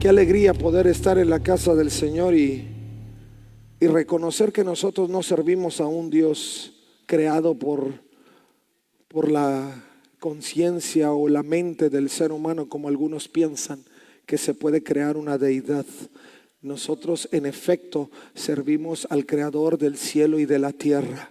Qué alegría poder estar en la casa del Señor y reconocer que nosotros no servimos a un Dios creado por la conciencia o la mente del ser humano, como algunos piensan que se puede crear una deidad. Nosotros en efecto servimos al Creador del cielo y de la tierra.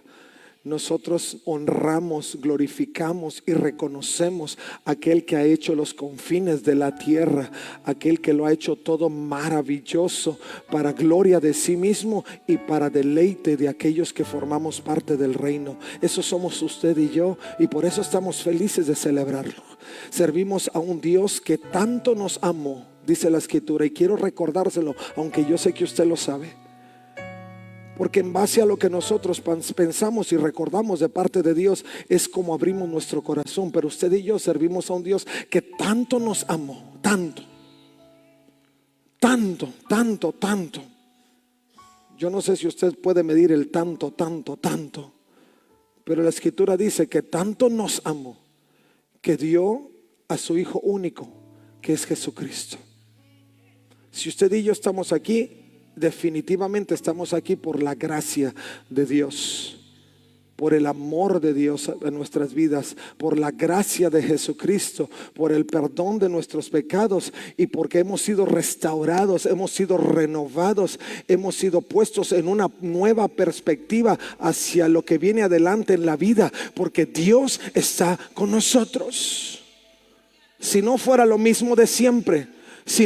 Nosotros honramos, glorificamos y reconocemos a aquel que ha hecho los confines de la tierra, aquel que lo ha hecho todo maravilloso para gloria de sí mismo y para deleite de aquellos que formamos parte del reino. Eso somos usted y yo, y por eso estamos felices de celebrarlo. Servimos a un Dios que tanto nos amó, dice la Escritura, y quiero recordárselo, aunque yo sé que usted lo sabe. Porque en base a lo que nosotros pensamos y recordamos de parte de Dios es como abrimos nuestro corazón. Pero usted y yo servimos a un Dios que tanto nos amó, tanto. Yo no sé si usted puede medir el tanto, pero la Escritura dice que tanto nos amó que dio a su Hijo único, que es Jesucristo. Si usted y yo estamos aquí, definitivamente estamos aquí por la gracia de Dios, por el amor de Dios en nuestras vidas, por la gracia de Jesucristo, por el perdón de nuestros pecados y porque hemos sido restaurados, hemos sido renovados, hemos sido puestos en una nueva perspectiva hacia lo que viene adelante en la vida, porque Dios está con nosotros. Si no fuera lo mismo de siempre, si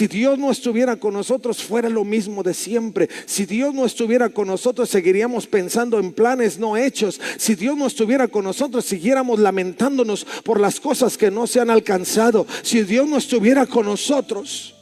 Dios no estuviera con nosotros, fuera lo mismo de siempre. Si Dios no estuviera con nosotros, seguiríamos pensando en planes no hechos. Si Dios no estuviera con nosotros, siguiéramos lamentándonos por las cosas que no se han alcanzado. Si Dios no estuviera con nosotros,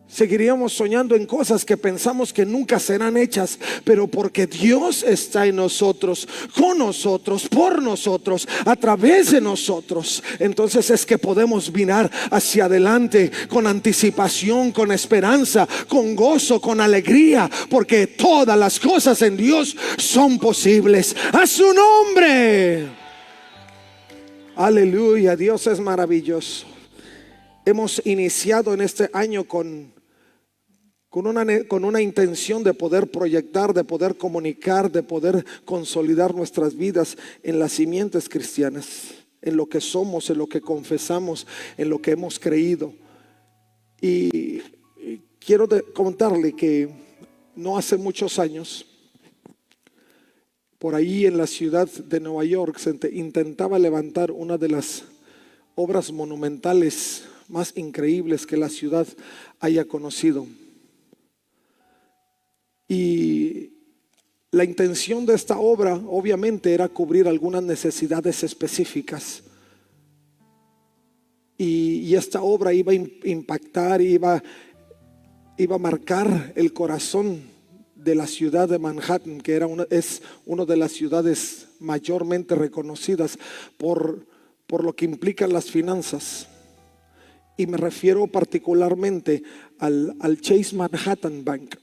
seguiríamos soñando en cosas que pensamos que nunca serán hechas. Pero porque Dios está en nosotros, con nosotros, por nosotros, a través de nosotros, entonces es que podemos mirar hacia adelante con anticipación, con esperanza, con gozo, con alegría, porque todas las cosas en Dios son posibles. ¡A su nombre! Aleluya, Dios es maravilloso. Hemos iniciado en este año con una intención de poder proyectar, de poder comunicar, de poder consolidar nuestras vidas en las simientes cristianas, en lo que somos, en lo que confesamos, en lo que hemos creído. Y quiero contarle que no hace muchos años, por ahí en la ciudad de Nueva York, se intentaba levantar una de las obras monumentales más increíbles que la ciudad haya conocido. Y la intención de esta obra obviamente era cubrir algunas necesidades específicas. Y esta obra iba a impactar, iba a marcar el corazón de la ciudad de Manhattan, que es una de las ciudades mayormente reconocidas por lo que implican las finanzas. Y me refiero particularmente al Chase Manhattan Bank.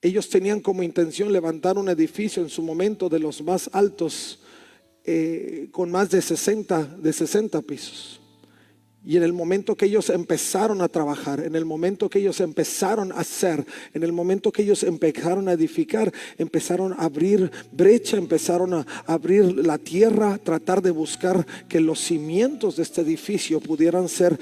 Ellos tenían como intención levantar un edificio en su momento de los más altos, con más de 60 pisos. Y en el momento que ellos empezaron a trabajar, en el momento que ellos empezaron a hacer, en el momento que ellos empezaron a edificar, empezaron a abrir brecha, empezaron a abrir la tierra, tratar de buscar que los cimientos de este edificio pudieran ser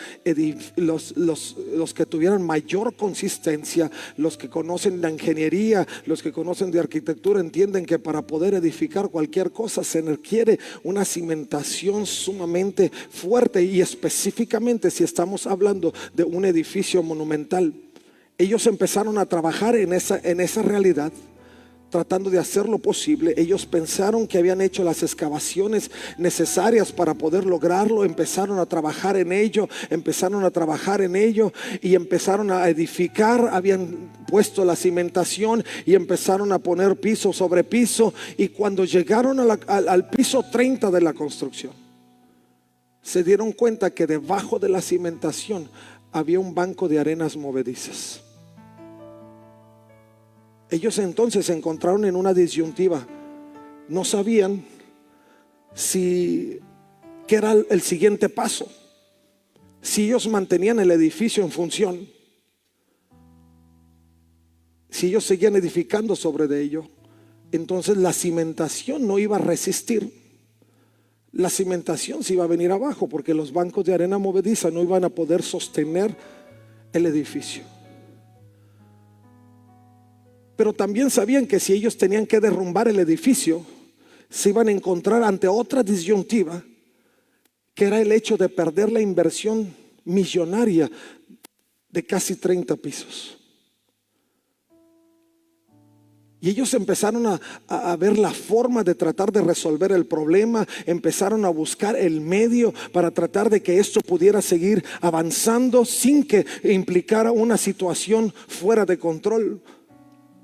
los que tuvieran mayor consistencia. Los que conocen la ingeniería, los que conocen de arquitectura entienden que para poder edificar cualquier cosa se requiere una cimentación sumamente fuerte y específica. Si estamos hablando de un edificio monumental, ellos empezaron a trabajar en esa realidad, tratando de hacer lo posible. Ellos pensaron que habían hecho las excavaciones necesarias para poder lograrlo. Empezaron a trabajar en ello y empezaron a edificar. Habían puesto la cimentación y empezaron a poner piso sobre piso. Y cuando llegaron al piso 30 de la construcción, se dieron cuenta que debajo de la cimentación había un banco de arenas movedizas. Ellos entonces se encontraron en una disyuntiva. No sabían si ¿qué era el siguiente paso? Si ellos mantenían el edificio en función, si ellos seguían edificando sobre de ello, entonces la cimentación no iba a resistir. La cimentación se iba a venir abajo, porque los bancos de arena movediza no iban a poder sostener el edificio. Pero también sabían que si ellos tenían que derrumbar el edificio, se iban a encontrar ante otra disyuntiva, que era el hecho de perder la inversión millonaria de casi 30 pisos. Y ellos empezaron a ver la forma de tratar de resolver el problema, empezaron a buscar el medio para tratar de que esto pudiera seguir avanzando sin que implicara una situación fuera de control.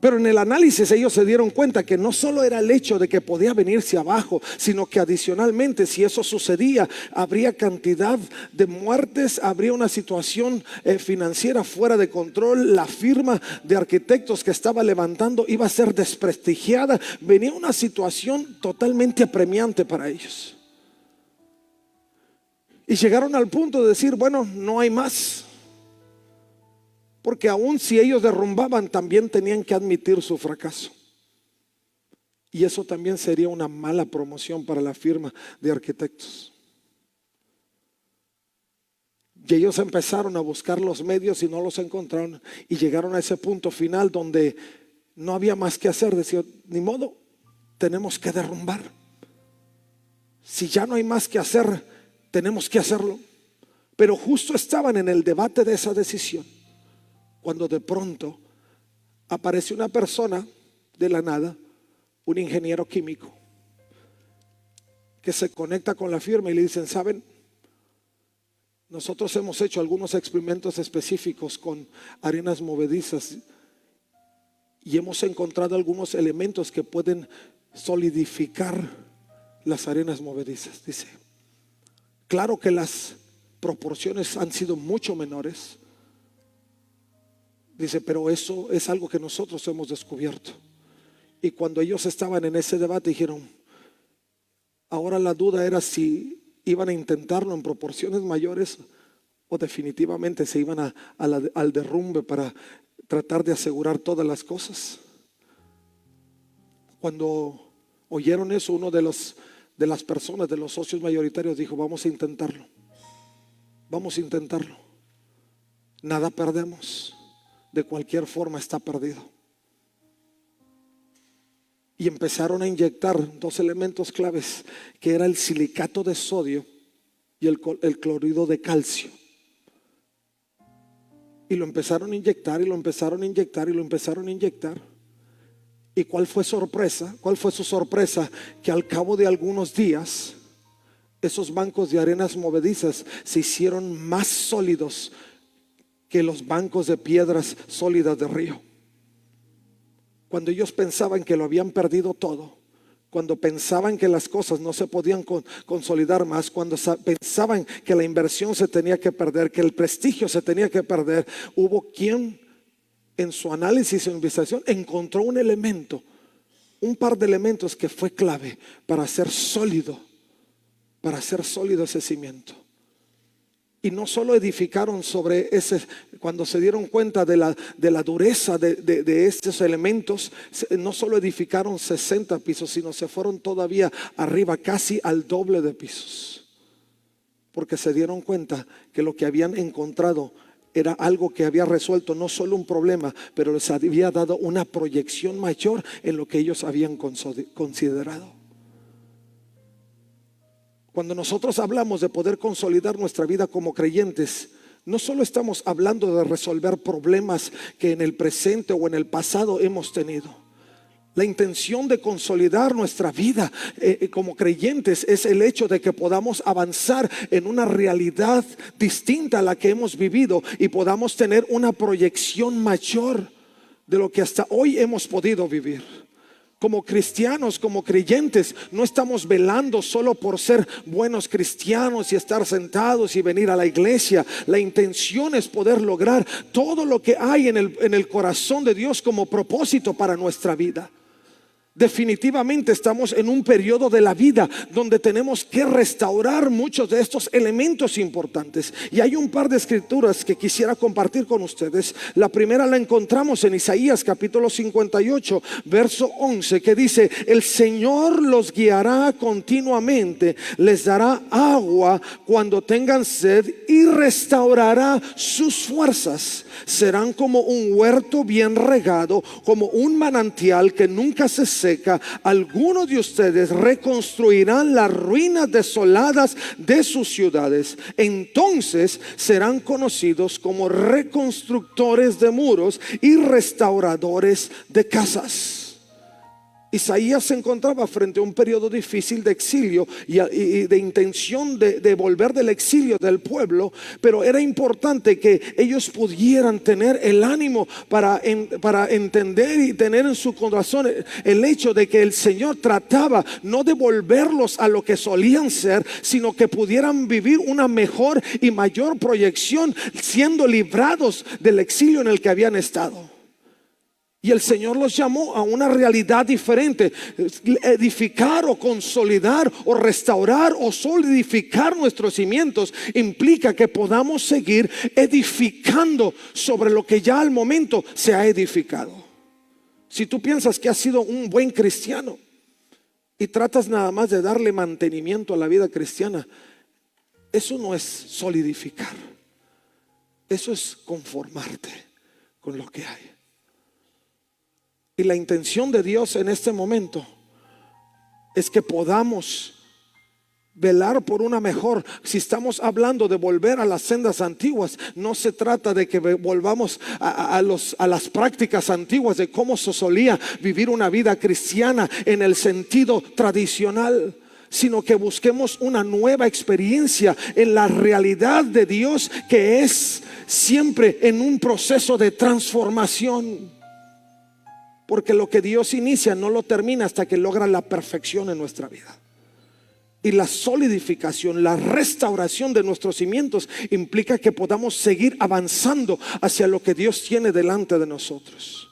Pero en el análisis ellos se dieron cuenta que no solo era el hecho de que podía venirse abajo, sino que adicionalmente, si eso sucedía, habría cantidad de muertes, habría una situación financiera fuera de control. La firma de arquitectos que estaba levantando iba a ser desprestigiada. Venía una situación totalmente apremiante para ellos. Y llegaron al punto de decir, bueno, no hay más. Porque aun si ellos derrumbaban, también tenían que admitir su fracaso. Y eso también sería una mala promoción para la firma de arquitectos. Y ellos empezaron a buscar los medios y no los encontraron. Y llegaron a ese punto final donde no había más que hacer. Decían, ni modo, tenemos que derrumbar. Si ya no hay más que hacer, tenemos que hacerlo. Pero justo estaban en el debate de esa decisión, cuando de pronto aparece una persona de la nada, un ingeniero químico, que se conecta con la firma y le dicen, ¿saben? Nosotros hemos hecho algunos experimentos específicos con arenas movedizas y hemos encontrado algunos elementos que pueden solidificar las arenas movedizas. Dice, claro que las proporciones han sido mucho menores. Dice, pero eso es algo que nosotros hemos descubierto. Y cuando ellos estaban en ese debate dijeron, ahora la duda era si iban a intentarlo en proporciones mayores o definitivamente se iban al derrumbe para tratar de asegurar todas las cosas. Cuando oyeron eso, uno de las personas, de los socios mayoritarios dijo, vamos a intentarlo. Vamos a intentarlo. Nada perdemos. De cualquier forma está perdido. Y empezaron a inyectar dos elementos claves, que era el silicato de sodio y el cloruro de calcio. Y lo empezaron a inyectar y lo empezaron a inyectar y lo empezaron a inyectar. ¿Y cuál fue sorpresa? ¿Cuál fue su sorpresa? Que al cabo de algunos días, esos bancos de arenas movedizas se hicieron más sólidos que los bancos de piedras sólidas de río. Cuando ellos pensaban que lo habían perdido todo, cuando pensaban que las cosas no se podían consolidar más, cuando pensaban que la inversión se tenía que perder, que el prestigio se tenía que perder, hubo quien en su análisis e investigación encontró un elemento, un par de elementos que fue clave para hacer sólido ese cimiento. Y no solo edificaron sobre ese, cuando se dieron cuenta de la dureza de estos elementos, no solo edificaron 60 pisos, sino se fueron todavía arriba, casi al doble de pisos. Porque se dieron cuenta que lo que habían encontrado era algo que había resuelto no solo un problema, pero les había dado una proyección mayor en lo que ellos habían considerado. Cuando nosotros hablamos de poder consolidar nuestra vida como creyentes, no solo estamos hablando de resolver problemas que en el presente o en el pasado hemos tenido. La intención de consolidar nuestra vida como creyentes es el hecho de que podamos avanzar en una realidad distinta a la que hemos vivido y podamos tener una proyección mayor de lo que hasta hoy hemos podido vivir. Como cristianos, como creyentes, no estamos velando solo por ser buenos cristianos y estar sentados y venir a la iglesia. La intención es poder lograr todo lo que hay en el corazón de Dios como propósito para nuestra vida. Definitivamente estamos en un periodo de la vida donde tenemos que restaurar muchos de estos elementos importantes. Y hay un par de escrituras que quisiera compartir con ustedes. La primera la encontramos en Isaías capítulo 58, verso 11, que dice: el Señor los guiará continuamente, les dará agua cuando tengan sed y restaurará sus fuerzas. Serán como un huerto bien regado, como un manantial que nunca se seca. Algunos de ustedes reconstruirán las ruinas desoladas de sus ciudades. Entonces serán conocidos como reconstructores de muros y restauradores de casas. Isaías se encontraba frente a un periodo difícil de exilio y de intención de volver del exilio del pueblo, pero era importante que ellos pudieran tener el ánimo para entender y tener en su corazón el hecho de que el Señor trataba no de volverlos a lo que solían ser, sino que pudieran vivir una mejor y mayor proyección, siendo librados del exilio en el que habían estado. Y el Señor los llamó a una realidad diferente. Edificar o consolidar o restaurar o solidificar nuestros cimientos implica que podamos seguir edificando sobre lo que ya al momento se ha edificado. Si tú piensas que has sido un buen cristiano y tratas nada más de darle mantenimiento a la vida cristiana, eso no es solidificar. Eso es conformarte con lo que hay. Y la intención de Dios en este momento es que podamos velar por una mejor. Si estamos hablando de volver a las sendas antiguas, no se trata de que volvamos a las prácticas antiguas de cómo se solía vivir una vida cristiana en el sentido tradicional, sino que busquemos una nueva experiencia en la realidad de Dios, que es siempre en un proceso de transformación. Porque lo que Dios inicia no lo termina hasta que logra la perfección en nuestra vida. Y la solidificación, la restauración de nuestros cimientos implica que podamos seguir avanzando hacia lo que Dios tiene delante de nosotros.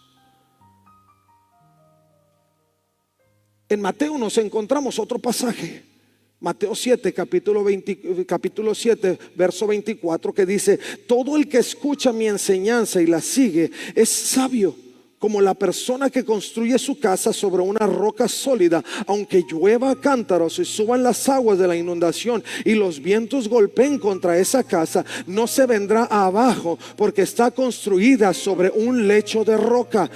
En Mateo nos encontramos otro pasaje. Mateo 7, capítulo 7, verso 24, que dice: todo el que escucha mi enseñanza y la sigue es sabio, como la persona que construye su casa sobre una roca sólida. Aunque llueva a cántaros y suban las aguas de la inundación y los vientos golpeen contra esa casa, no se vendrá abajo, porque está construida sobre un lecho de roca.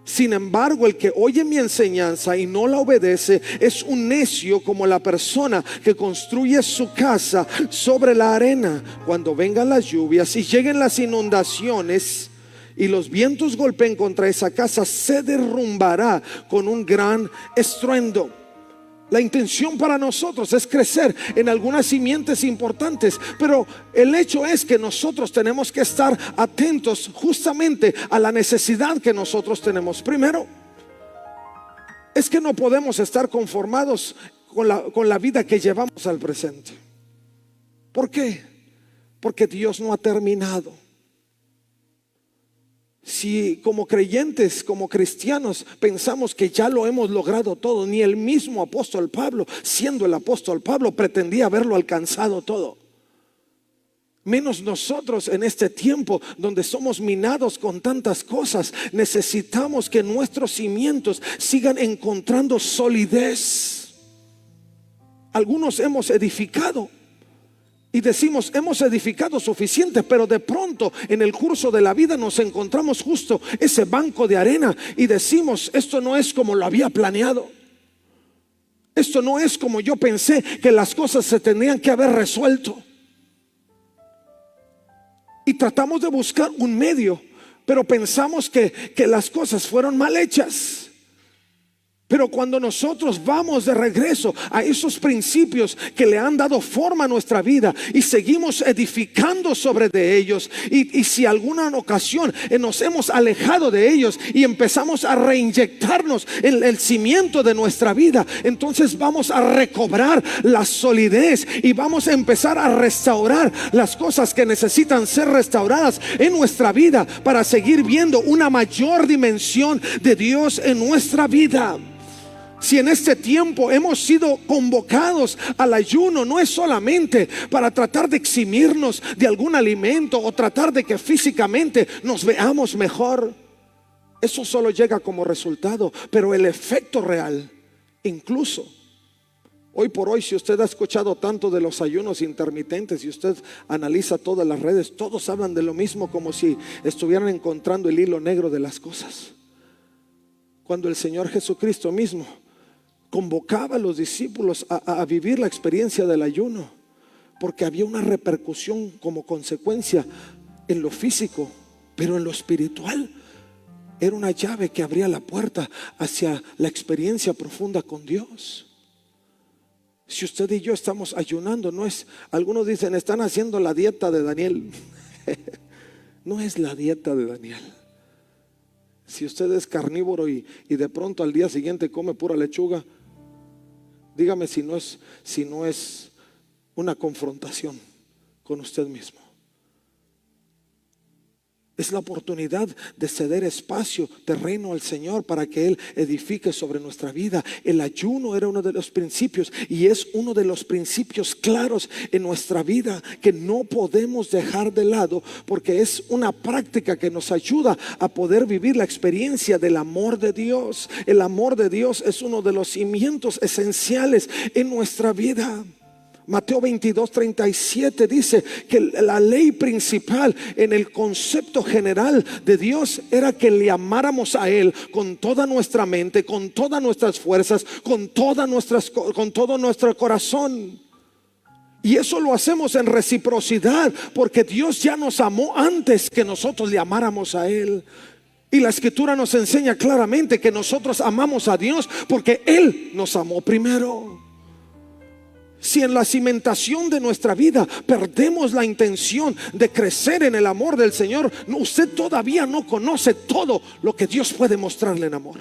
Sin embargo, el que oye mi enseñanza y no la obedece es un necio como la persona que construye su casa sobre la arena. Cuando vengan las lluvias y lleguen las inundaciones y los vientos golpeen contra esa casa, se derrumbará con un gran estruendo. La intención para nosotros es crecer en algunas simientes importantes, pero el hecho es que nosotros tenemos que estar atentos justamente a la necesidad que nosotros tenemos. Primero, es que no podemos estar conformados con la vida que llevamos al presente. ¿Por qué? Porque Dios no ha terminado. Si como creyentes, como cristianos, pensamos que ya lo hemos logrado todo, ni el mismo apóstol Pablo, siendo el apóstol Pablo, pretendía haberlo alcanzado todo. Menos nosotros en este tiempo donde somos minados con tantas cosas. Necesitamos que nuestros cimientos sigan encontrando solidez. Algunos hemos edificado y decimos hemos edificado suficiente, pero de pronto en el curso de la vida nos encontramos justo ese banco de arena y decimos: esto no es como lo había planeado, esto no es como yo pensé que las cosas se tendrían que haber resuelto. Y tratamos de buscar un medio, pero pensamos que las cosas fueron mal hechas. Pero cuando nosotros vamos de regreso a esos principios que le han dado forma a nuestra vida y seguimos edificando sobre de ellos, y si alguna ocasión nos hemos alejado de ellos y empezamos a reinyectarnos en el cimiento de nuestra vida, entonces vamos a recobrar la solidez y vamos a empezar a restaurar las cosas que necesitan ser restauradas en nuestra vida para seguir viendo una mayor dimensión de Dios en nuestra vida. Si en este tiempo hemos sido convocados al ayuno, no es solamente para tratar de eximirnos de algún alimento o tratar de que físicamente nos veamos mejor. Eso solo llega como resultado, pero el efecto real, incluso hoy por hoy, si usted ha escuchado tanto de los ayunos intermitentes y usted analiza todas las redes, todos hablan de lo mismo, como si estuvieran encontrando el hilo negro de las cosas. Cuando el Señor Jesucristo mismo convocaba a los discípulos a vivir la experiencia del ayuno, porque había una repercusión como consecuencia en lo físico, pero en lo espiritual era una llave que abría la puerta hacia la experiencia profunda con Dios. Si usted y yo estamos ayunando, no es, algunos dicen están haciendo la dieta de Daniel. No es la dieta de Daniel. Si usted es carnívoro y de pronto al día siguiente come pura lechuga, dígame si no es una confrontación con usted mismo. Es la oportunidad de ceder espacio, terreno al Señor para que Él edifique sobre nuestra vida. El ayuno era uno de los principios y es uno de los principios claros en nuestra vida que no podemos dejar de lado, porque es una práctica que nos ayuda a poder vivir la experiencia del amor de Dios. El amor de Dios es uno de los cimientos esenciales en nuestra vida. Mateo 22:37 dice que la ley principal en el concepto general de Dios era que le amáramos a Él con toda nuestra mente, con todas nuestras fuerzas, con todo nuestro corazón. Y eso lo hacemos en reciprocidad, porque Dios ya nos amó antes que nosotros le amáramos a Él. Y la Escritura nos enseña claramente que nosotros amamos a Dios porque Él nos amó primero. Si en la cimentación de nuestra vida perdemos la intención de crecer en el amor del Señor, usted todavía no conoce todo lo que Dios puede mostrarle en amor.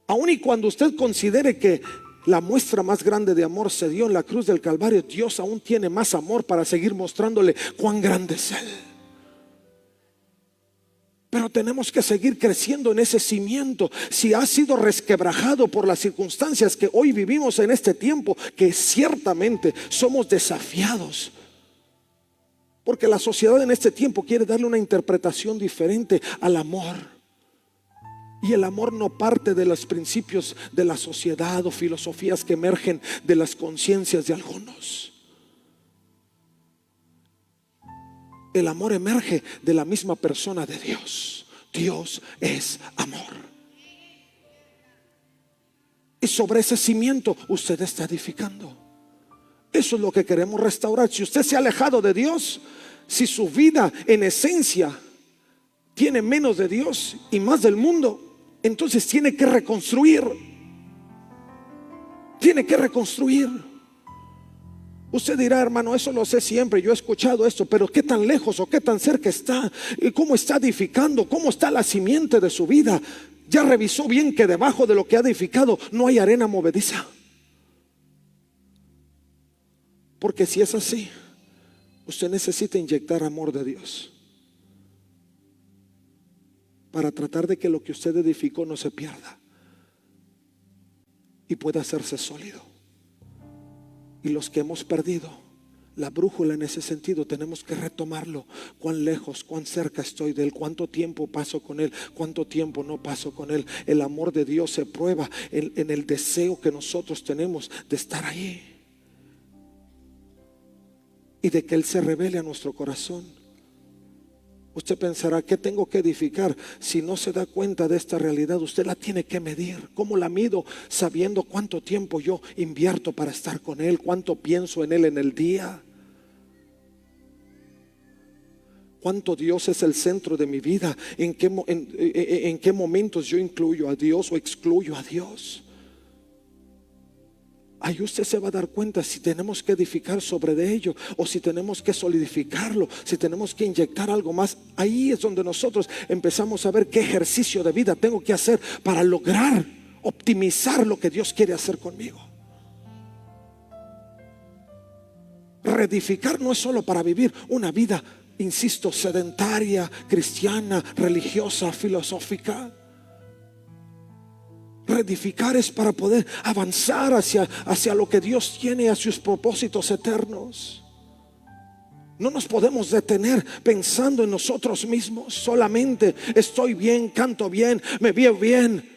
Aun y cuando usted considere que la muestra más grande de amor se dio en la cruz del Calvario, Dios aún tiene más amor para seguir mostrándole cuán grande es Él. Pero tenemos que seguir creciendo en ese cimiento. Si ha sido resquebrajado por las circunstancias que hoy vivimos en este tiempo, que ciertamente somos desafiados, porque la sociedad en este tiempo quiere darle una interpretación diferente al amor. Y el amor no parte de los principios de la sociedad o filosofías que emergen de las conciencias de algunos. El amor emerge de la misma persona de Dios. Dios es amor. Y sobre ese cimiento usted está edificando. Eso es lo que queremos restaurar. Si usted se ha alejado de Dios, si su vida en esencia tiene menos de Dios y más del mundo, entonces tiene que reconstruir. Tiene que reconstruir. Usted dirá, hermano, eso lo sé siempre, yo he escuchado esto, pero ¿qué tan lejos o qué tan cerca está? ¿Cómo está edificando? ¿Cómo está la simiente de su vida? ¿Ya revisó bien que debajo de lo que ha edificado no hay arena movediza? Porque si es así, usted necesita inyectar amor de Dios para tratar de que lo que usted edificó no se pierda y pueda hacerse sólido. Y los que hemos perdido la brújula en ese sentido, tenemos que retomarlo. Cuán lejos, cuán cerca estoy de Él, cuánto tiempo paso con Él, cuánto tiempo no paso con Él. El amor de Dios se prueba en el deseo que nosotros tenemos de estar ahí y de que Él se revele a nuestro corazón. Usted pensará, ¿qué tengo que edificar? Si no se da cuenta de esta realidad, usted la tiene que medir. ¿Cómo la mido? Sabiendo cuánto tiempo yo invierto para estar con Él, cuánto pienso en Él en el día, cuánto Dios es el centro de mi vida, en qué momentos yo incluyo a Dios o excluyo a Dios. Ahí usted se va a dar cuenta si tenemos que edificar sobre de ello o si tenemos que solidificarlo, si tenemos que inyectar algo más. Ahí es donde nosotros empezamos a ver qué ejercicio de vida tengo que hacer para lograr optimizar lo que Dios quiere hacer conmigo. Reedificar no es solo para vivir una vida, insisto, sedentaria, cristiana, religiosa, filosófica. Reedificar es para poder avanzar hacia lo que Dios tiene, a sus propósitos eternos. No nos podemos detener pensando en nosotros mismos. Solamente estoy bien, canto bien, me veo bien.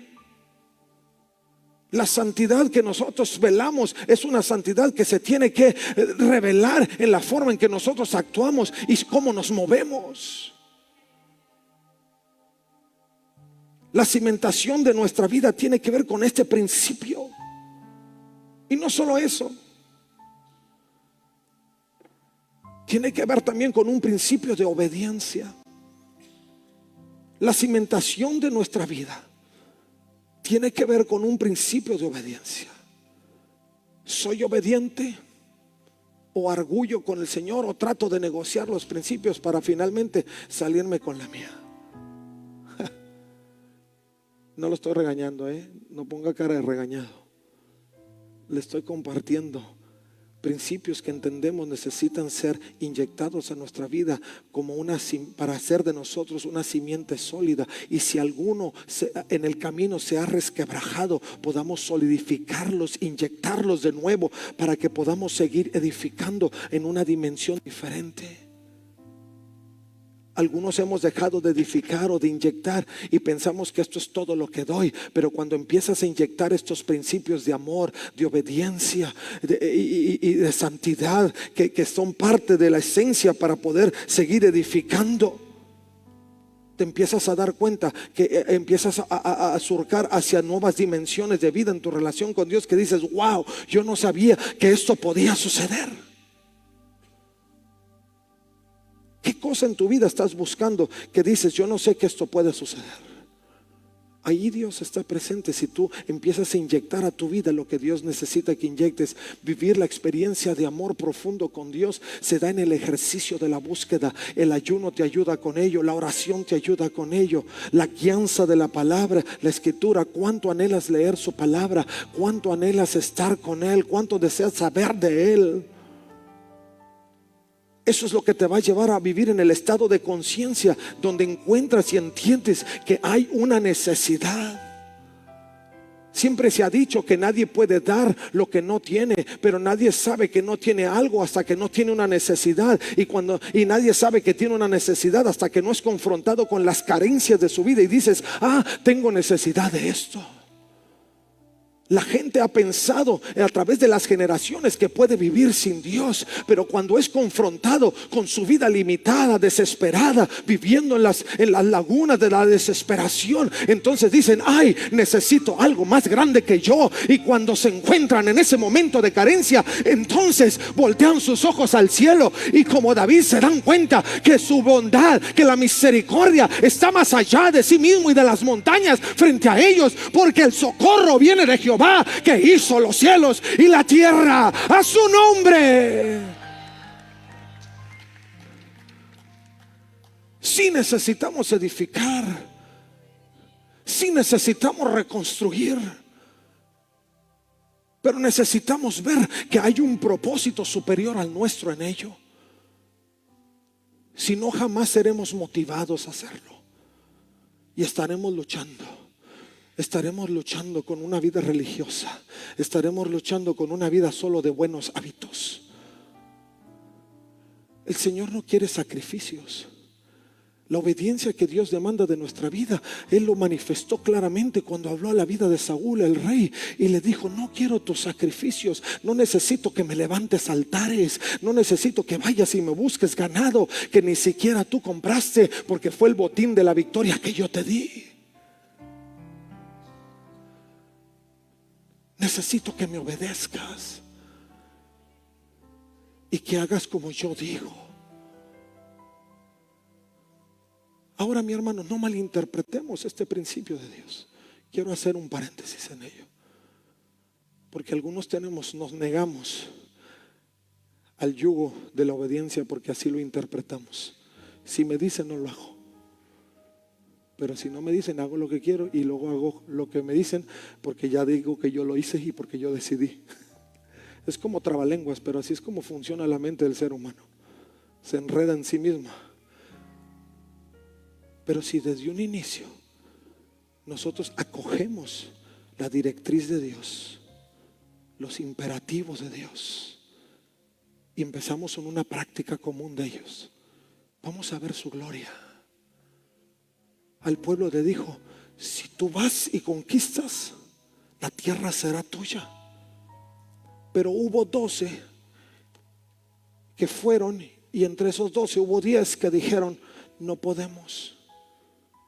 La santidad que nosotros velamos es una santidad que se tiene que revelar en la forma en que nosotros actuamos y cómo nos movemos. La cimentación de nuestra vida tiene que ver con este principio. Y no solo eso, tiene que ver también con un principio de obediencia. La cimentación de nuestra vida tiene que ver con un principio de obediencia. ¿Soy obediente o arguyo con el Señor o trato de negociar los principios para finalmente salirme con la mía? No lo estoy regañando, no ponga cara de regañado. Le estoy compartiendo principios que entendemos necesitan ser inyectados a nuestra vida como para hacer de nosotros una simiente sólida. Y si alguno en el camino se ha resquebrajado, podamos solidificarlos, inyectarlos de nuevo para que podamos seguir edificando en una dimensión diferente. Algunos hemos dejado de edificar o de inyectar y pensamos que esto es todo lo que doy. Pero cuando empiezas a inyectar estos principios de amor, de obediencia y de santidad que son parte de la esencia para poder seguir edificando, te empiezas a dar cuenta que empiezas a surcar hacia nuevas dimensiones de vida en tu relación con Dios, que dices: wow, yo no sabía que esto podía suceder. ¿Qué cosa en tu vida estás buscando que dices: yo no sé que esto puede suceder? Ahí Dios está presente. Si tú empiezas a inyectar a tu vida lo que Dios necesita que inyectes, vivir la experiencia de amor profundo con Dios se da en el ejercicio de la búsqueda. El ayuno te ayuda con ello, la oración te ayuda con ello, la guianza de la palabra, la escritura. Cuánto anhelas leer su palabra, cuánto anhelas estar con Él, cuánto deseas saber de Él. Eso es lo que te va a llevar a vivir en el estado de conciencia donde encuentras y entiendes que hay una necesidad. Siempre se ha dicho que nadie puede dar lo que no tiene, pero nadie sabe que no tiene algo hasta que no tiene una necesidad. Y nadie sabe que tiene una necesidad hasta que no es confrontado con las carencias de su vida y dices: tengo necesidad de esto. La gente ha pensado a través de las generaciones que puede vivir sin Dios, pero cuando es confrontado con su vida limitada, desesperada, viviendo en las lagunas de la desesperación, entonces dicen: ay, necesito algo más grande que yo. Y cuando se encuentran en ese momento de carencia, entonces voltean sus ojos al cielo y como David se dan cuenta que su bondad, que la misericordia está más allá de sí mismo y de las montañas frente a ellos, porque el socorro viene de Jehová, que hizo los cielos y la tierra. A su nombre. Sí necesitamos edificar, sí necesitamos reconstruir, pero necesitamos ver que hay un propósito superior al nuestro en ello. Si no, jamás seremos motivados a hacerlo y estaremos luchando. Estaremos luchando con una vida religiosa. Estaremos luchando con una vida solo de buenos hábitos. El Señor no quiere sacrificios. La obediencia que Dios demanda de nuestra vida, Él lo manifestó claramente cuando habló a la vida de Saúl, el rey, y le dijo: no quiero tus sacrificios, no necesito que me levantes altares, no necesito que vayas y me busques ganado que ni siquiera tú compraste, porque fue el botín de la victoria que yo te di. Necesito que me obedezcas y que hagas como yo digo. Ahora, mi hermano, no malinterpretemos este principio de Dios. Quiero hacer un paréntesis en ello, porque algunos nos negamos al yugo de la obediencia porque así lo interpretamos. Si me dicen, no lo hago. Pero si no me dicen, hago lo que quiero y luego hago lo que me dicen porque ya digo que yo lo hice y porque yo decidí. Es como trabalenguas, pero así es como funciona la mente del ser humano. Se enreda en sí misma. Pero si desde un inicio nosotros acogemos la directriz de Dios, los imperativos de Dios, y empezamos en una práctica común de ellos, vamos a ver su gloria. Al pueblo le dijo: si tú vas y conquistas, la tierra será tuya. Pero hubo 12 que fueron, y entre esos 12 hubo 10 que dijeron: no podemos.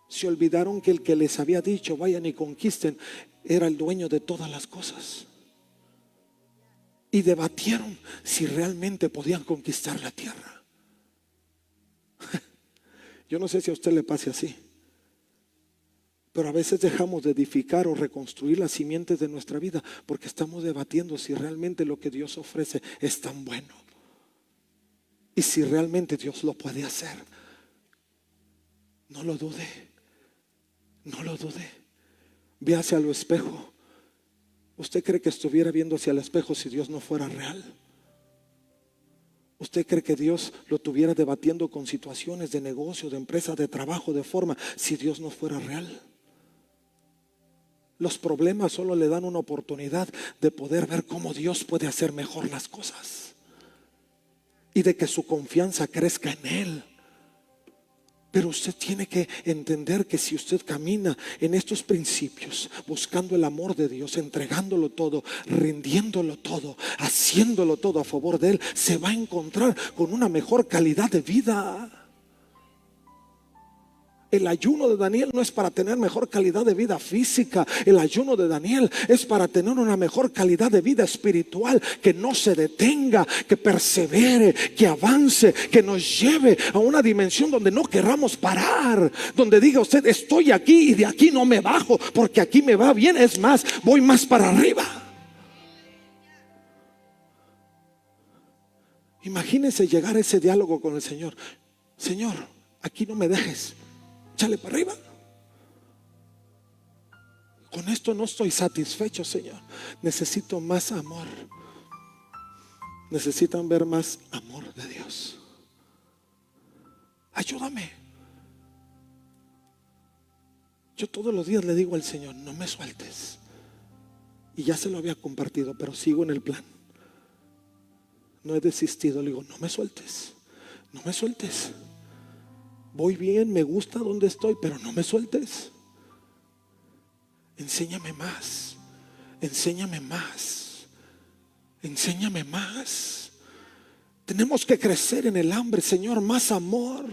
Se olvidaron que el que les había dicho vayan y conquisten era el dueño de todas las cosas. Y debatieron si realmente podían conquistar la tierra. Yo no sé si a usted le pase así, pero a veces dejamos de edificar o reconstruir las simientes de nuestra vida porque estamos debatiendo si realmente lo que Dios ofrece es tan bueno y si realmente Dios lo puede hacer. No lo dude, no lo dude. Ve hacia el espejo. ¿Usted cree que estuviera viendo hacia el espejo si Dios no fuera real? ¿Usted cree que Dios lo tuviera debatiendo con situaciones de negocio, de empresa, de trabajo, de forma, si Dios no fuera real? Los problemas solo le dan una oportunidad de poder ver cómo Dios puede hacer mejor las cosas y de que su confianza crezca en Él. Pero usted tiene que entender que si usted camina en estos principios, buscando el amor de Dios, entregándolo todo, rindiéndolo todo, haciéndolo todo a favor de Él, se va a encontrar con una mejor calidad de vida. El ayuno de Daniel no es para tener mejor calidad de vida física. El ayuno de Daniel es para tener una mejor calidad de vida espiritual, que no se detenga, que persevere, que avance, que nos lleve a una dimensión donde no querramos parar, donde diga usted: estoy aquí y de aquí no me bajo porque aquí me va bien, es más, voy más para arriba. Imagínese llegar a ese diálogo con el Señor: Señor, aquí no me dejes, échale para arriba. Con esto no estoy satisfecho, Señor. Necesito más amor. Necesitan ver más amor de Dios. Ayúdame. Yo todos los días le digo al Señor: no me sueltes. Y ya se lo había compartido, pero sigo en el plan. No he desistido. Le digo: no me sueltes, no me sueltes. Voy bien, me gusta donde estoy, pero no me sueltes. Enséñame más, enséñame más, enséñame más. Tenemos que crecer en el hambre, Señor, más amor.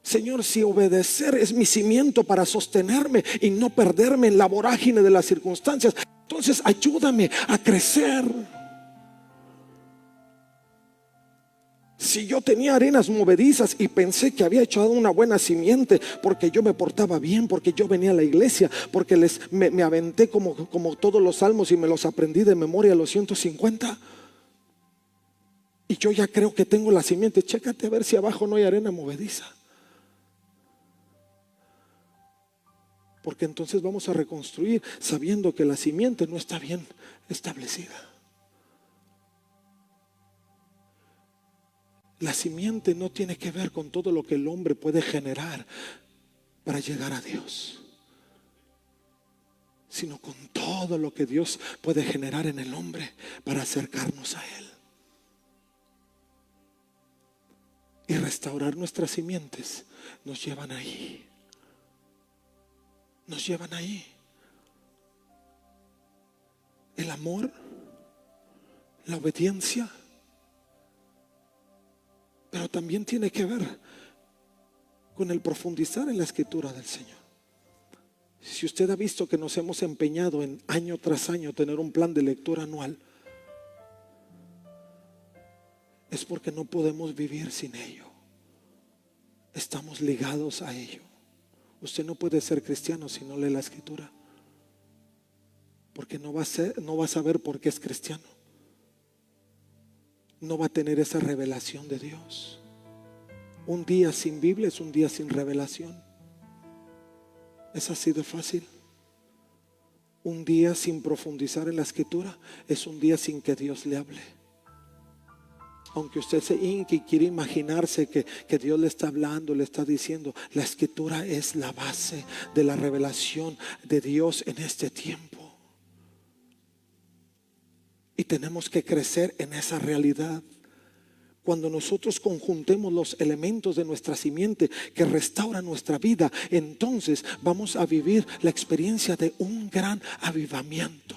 Señor, si obedecer es mi cimiento para sostenerme y no perderme en la vorágine de las circunstancias, entonces ayúdame a crecer. Si yo tenía arenas movedizas y pensé que había echado una buena simiente porque yo me portaba bien, porque yo venía a la iglesia, porque me aventé como todos los salmos y me los aprendí de memoria, los 150, y yo ya creo que tengo la simiente, chécate a ver si abajo no hay arena movediza, porque entonces vamos a reconstruir sabiendo que la simiente no está bien establecida. La simiente no tiene que ver con todo lo que el hombre puede generar para llegar a Dios, sino con todo lo que Dios puede generar en el hombre para acercarnos a Él. Y restaurar nuestras simientes nos llevan ahí. Nos llevan ahí. El amor, la obediencia, pero también tiene que ver con el profundizar en la escritura del Señor. Si usted ha visto que nos hemos empeñado en año tras año tener un plan de lectura anual, es porque no podemos vivir sin ello. estamos ligados a ello. Usted no puede ser cristiano si no lee la Escritura, porque no va a saber por qué es cristiano. No va a tener esa revelación de Dios. Un día sin Biblia es un día sin revelación. Es así de fácil. Un día sin profundizar en la Escritura es un día sin que Dios le hable. Aunque usted se hinque y quiere imaginarse que Dios le está hablando, le está diciendo, la Escritura es la base de la revelación de Dios en este tiempo. Y tenemos que crecer en esa realidad. Cuando nosotros conjuntemos los elementos de nuestra simiente que restaura nuestra vida, entonces vamos a vivir la experiencia de un gran avivamiento.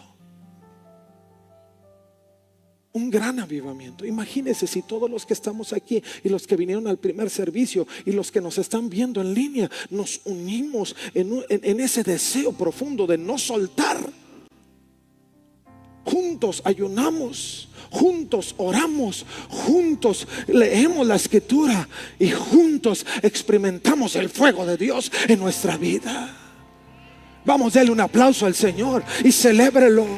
Un gran avivamiento. Imagínense si todos los que estamos aquí y los que vinieron al primer servicio y los que nos están viendo en línea nos unimos en ese deseo profundo de no soltar. Juntos ayunamos, juntos oramos, juntos leemos la Escritura y juntos experimentamos el fuego de Dios en nuestra vida. Vamos, denle un aplauso al Señor y celébrelo.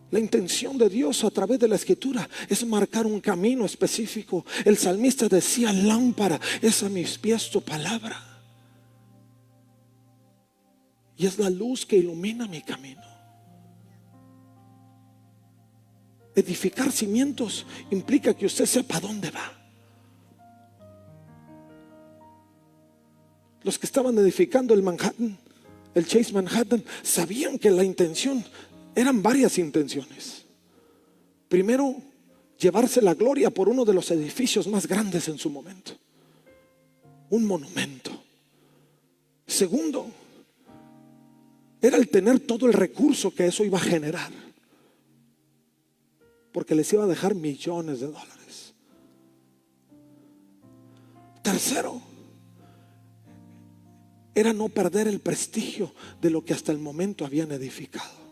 La intención de Dios a través de la Escritura es marcar un camino específico. El salmista decía: lámpara es a mis pies tu palabra, y es la luz que ilumina mi camino. Edificar cimientos implica que usted sepa dónde va. Los que estaban edificando el Chase Manhattan, sabían que la intención, eran varias intenciones. Primero, llevarse la gloria por uno de los edificios más grandes en su momento, un monumento. Segundo, era el tener todo el recurso que eso iba a generar, porque les iba a dejar millones de dólares. Tercero, era no perder el prestigio de lo que hasta el momento habían edificado.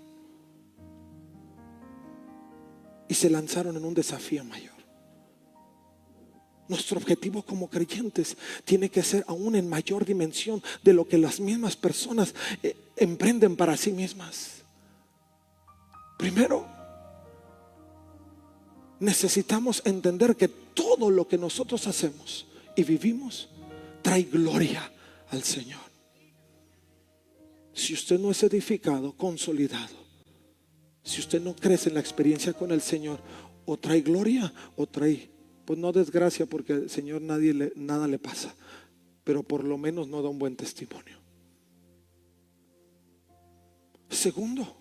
Y se lanzaron en un desafío mayor. Nuestro objetivo como creyentes tiene que ser aún en mayor dimensión de lo que las mismas personas emprenden para sí mismas. Primero, necesitamos entender que todo lo que nosotros hacemos y vivimos trae gloria al Señor. Si usted no es edificado, consolidado, si usted no crece en la experiencia con el Señor, o trae gloria o trae, pues no desgracia, porque al Señor nada le pasa, pero por lo menos no da un buen testimonio. Segundo,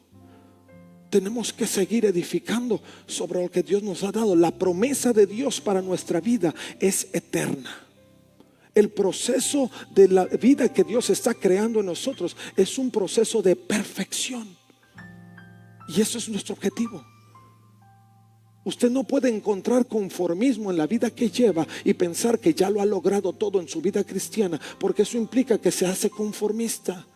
tenemos que seguir edificando sobre lo que Dios nos ha dado. La promesa de Dios para nuestra vida es eterna. El proceso de la vida que Dios está creando en nosotros es un proceso de perfección. Y eso es nuestro objetivo. Usted no puede encontrar conformismo en la vida que lleva y pensar que ya lo ha logrado todo en su vida cristiana, porque eso implica que se hace conformista.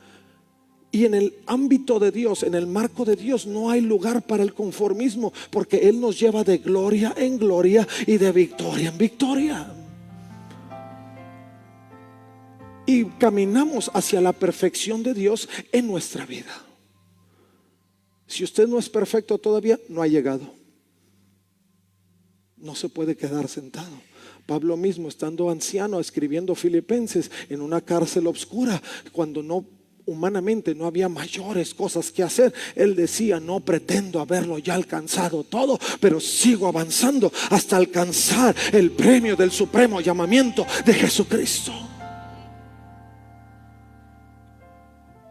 Y en el ámbito de Dios, en el marco de Dios, no hay lugar para el conformismo, porque Él nos lleva de gloria en gloria y de victoria en victoria. Y caminamos hacia la perfección de Dios en nuestra vida. Si usted no es perfecto todavía, no ha llegado. No se puede quedar sentado. Pablo mismo, estando anciano, escribiendo Filipenses en una cárcel oscura, cuando humanamente no había mayores cosas que hacer, él decía: no pretendo haberlo ya alcanzado todo, pero sigo avanzando hasta alcanzar el premio del supremo llamamiento de Jesucristo.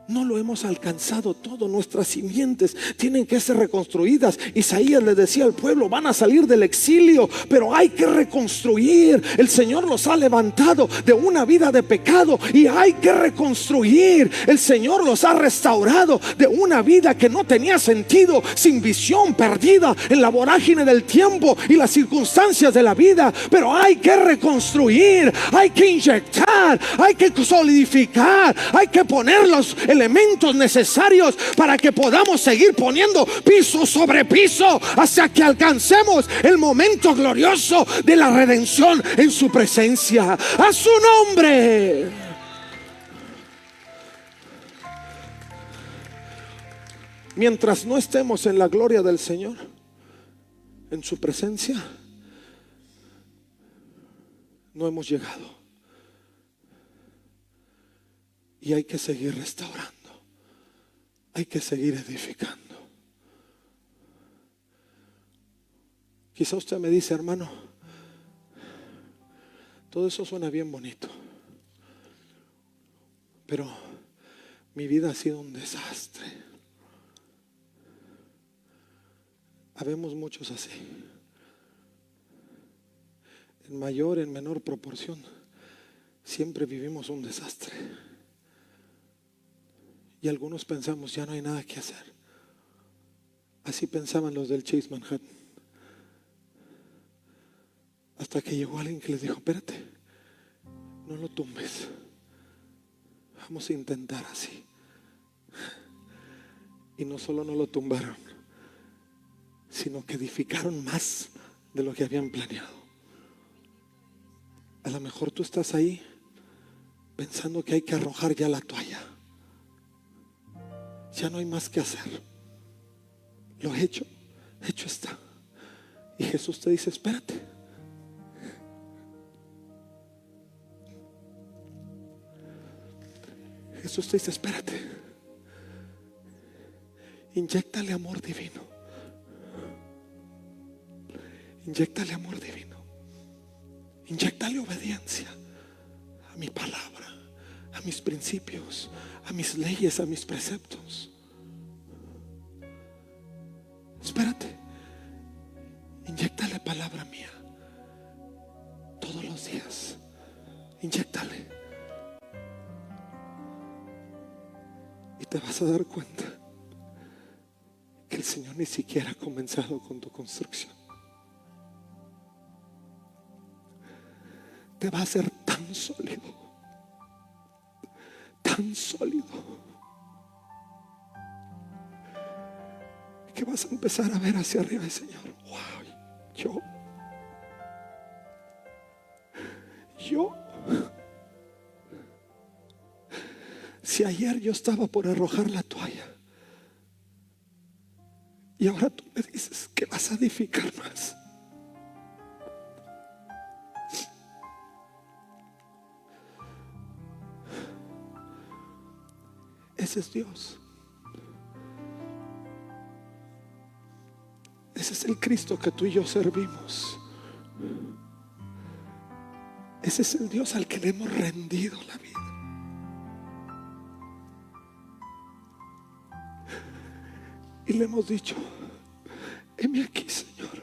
No lo hemos alcanzado todo. Nuestras simientes tienen que ser reconstruidas. Isaías le decía al pueblo: van a salir del exilio, pero hay que reconstruir. El Señor los ha levantado de una vida de pecado y hay que reconstruir. El Señor los ha restaurado de una vida que no tenía sentido, sin visión, perdida en la vorágine del tiempo y las circunstancias de la vida. Pero hay que reconstruir, hay que inyectar, hay que solidificar, hay que ponerlos en elementos necesarios para que podamos seguir poniendo piso sobre piso hasta que alcancemos el momento glorioso de la redención en su presencia. A su nombre. Mientras no estemos en la gloria del Señor, en su presencia, no hemos llegado. Y hay que seguir restaurando, hay que seguir edificando. Quizá usted me dice: hermano, todo eso suena bien bonito, pero mi vida ha sido un desastre. Habemos muchos así, en mayor, en menor proporción. Siempre vivimos un desastre. Y algunos pensamos: ya no hay nada que hacer. Así pensaban los del Chase Manhattan. Hasta que llegó alguien que les dijo: espérate, no lo tumbes, vamos a intentar así. Y no solo no lo tumbaron, sino que edificaron más de lo que habían planeado. A lo mejor tú estás ahí pensando que hay que arrojar ya la toalla. Ya no hay más que hacer. Lo hecho está. Y Jesús te dice: espérate. Jesús te dice: espérate. Inyéctale amor divino. Inyéctale amor divino. Inyéctale obediencia a mi palabra, a mis principios, a mis leyes, a mis preceptos. Espérate. Inyéctale palabra mía todos los días. Inyéctale. Y te vas a dar cuenta que el Señor ni siquiera ha comenzado con tu construcción. Te va a hacer tan sólido, que vas a empezar a ver hacia arriba el Señor. Wow, yo si ayer yo estaba por arrojar la toalla y ahora tú me dices que vas a edificar más. Ese es Dios. Ese es el Cristo que tú y yo servimos. Ese es el Dios al que le hemos rendido la vida. Y le hemos dicho: heme aquí, Señor.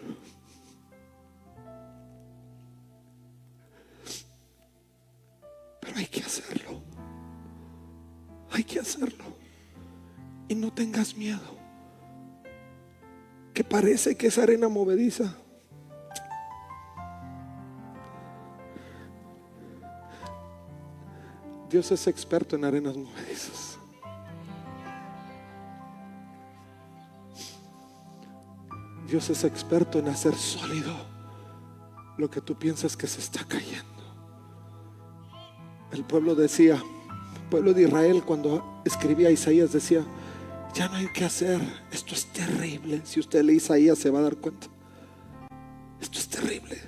Pero hay que hacerlo. Hay que hacerlo. Y no tengas miedo, que parece que es arena movediza. Dios es experto en arenas movedizas. Dios es experto en hacer sólido lo que tú piensas que se está cayendo. El pueblo decía, el pueblo de Israel, cuando escribía Isaías, decía: ya no hay que hacer, esto es terrible. Si usted lee Isaías se va a dar cuenta, esto es terrible.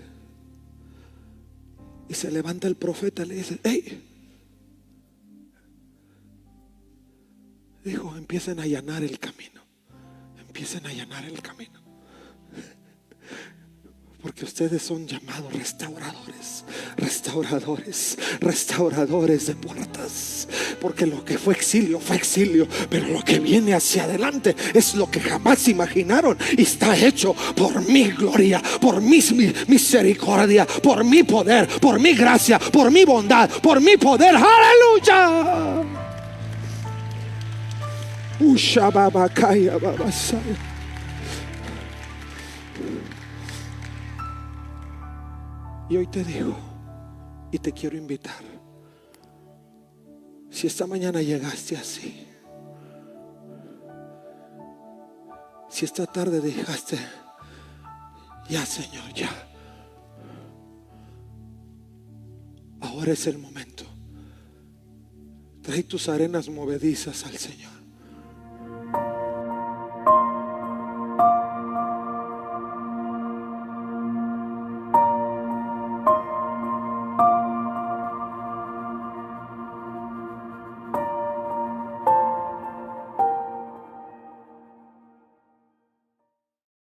Y se levanta el profeta y le dice: hey, dijo, empiecen a allanar el camino. Empiecen a allanar el camino. Porque ustedes son llamados restauradores, restauradores, restauradores de puertas. Porque lo que fue exilio, pero lo que viene hacia adelante es lo que jamás imaginaron. Y está hecho por mi gloria, por mi misericordia, por mi poder, por mi gracia, por mi bondad, por mi poder. ¡Aleluya! Y hoy te digo y te quiero invitar: si esta mañana llegaste así, Si esta tarde dejaste, ya Señor, ya. Ahora es el momento. Trae tus arenas movedizas al Señor.